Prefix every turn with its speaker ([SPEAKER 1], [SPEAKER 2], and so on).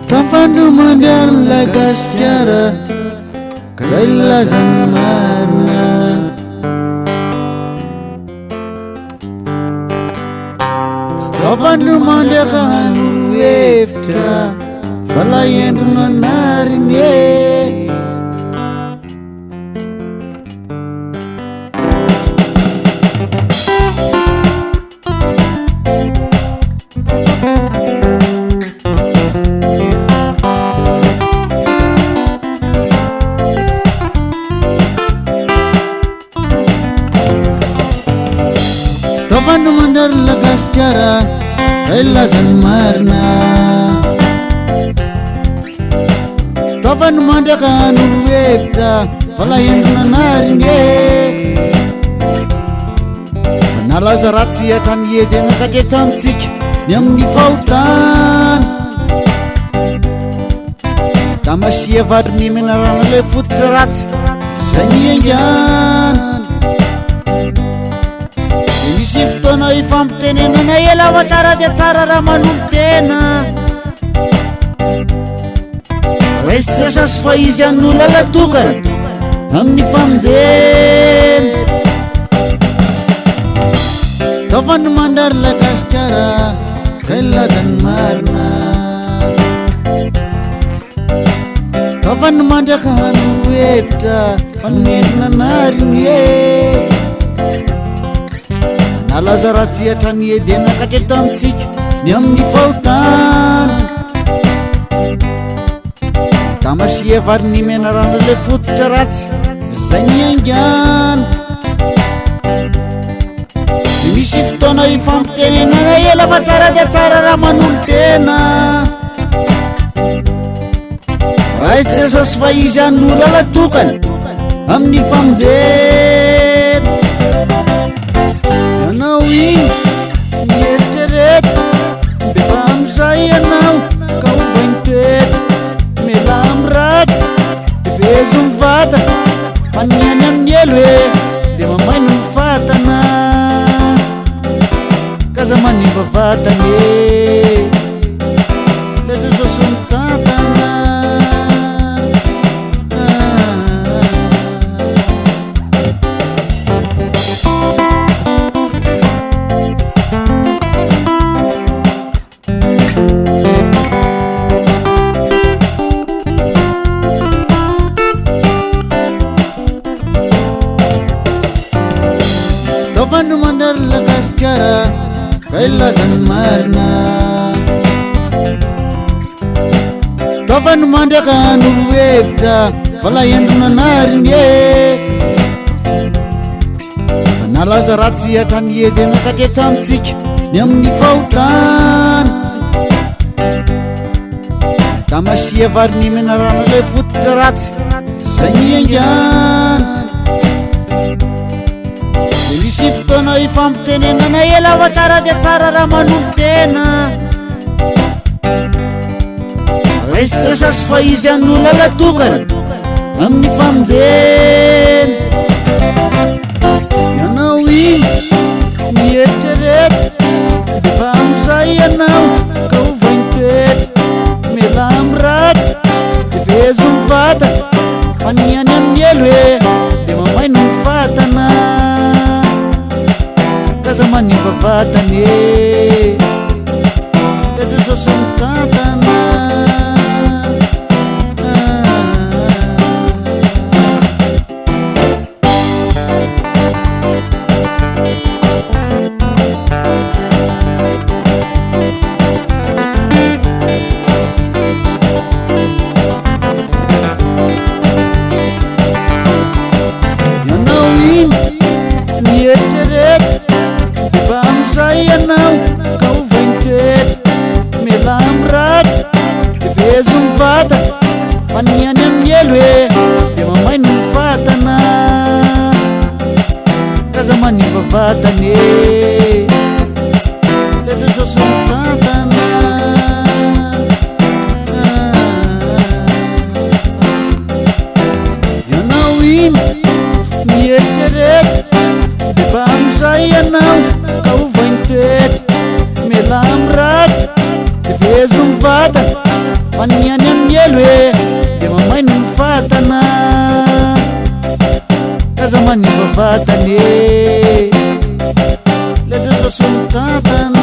[SPEAKER 1] Stafandro mandian'ilay gasikara ka ilazany marina. Stafandro mandiaka hanoro hevitra fa lahendro nanariny Stafandro mandian'ilay gasikara ka ilazany marina. Stafandro mandiaka hanoro hevitra fa lahendro nanariny fa nalaza ratsy hatrany edena katretra amitsika ny amin'ny fahotana da masia vadry ny menarana le fototra ratsy zay niaingana. De misy fotoana ifampitenenana ela fa tsara dia tsara raha manolo tena restresa sy fa izy an'olo alatokana amin'ny famonjena. Stafandro mandary la gasikara ka ilazany marina. Stafandro mandiaka hanoro hevitra fa nomendro nanariny nalaza ratsy hatrany edena katreto amitsika ny amin'ny fahotana da masia vary ny menarana le fototra ratsy zay niaingana. De misy fotoana ifampitenenana ela fa tsara dia tsara raha manolo tena aistresa sy fa izy an'olo alatokana amin'ny famonjena. Ianao iny mieritreretra mbe fa amizay ianao ka ovainy toetra mela amy ratsy de bezo mivata fa niany amin'ny elo de mamaino mifatana kaza manimba vatany leza soso mitantana. Stafandro mandary la gasikara ka ilazany marina. Stafandro mandiaka hanoro hevitra fa lahendro nanariny fa nalaza ratsy hatrany edena katretra amitsika ny amin'ny fahotana da masia vary ny menarana le fototra ratsy zay niaingana. De misy fotoana ifampitenenana ela fa tsara dia tsara raha manolo tena restresa sy fa izy an'olo alatokana amin'ny famonjena. Ianao iny mieritreretra de fa amizay ianao ka ovainy toetra mela amy ratsy de bezo mivata fa niany amin'ny elo de mamaino mifatana kaza manimba vatany leza soso mitantana. Ianao iny mieritreretra de fa amizay ianao ka ovainy toetra mela amy ratsy de bezo mivata fa niany amin'ny elo de mamaino mifatana kaza manimba vatany leza soso mitantana. Ianao iny mieritreretra de fa amizay ianao ka ovainy toetra mela amy ratsy de bezo mivata Faniany amin'ny elo hoe dia mamaino ny vatana kaza manimba vatany le dasasony tatana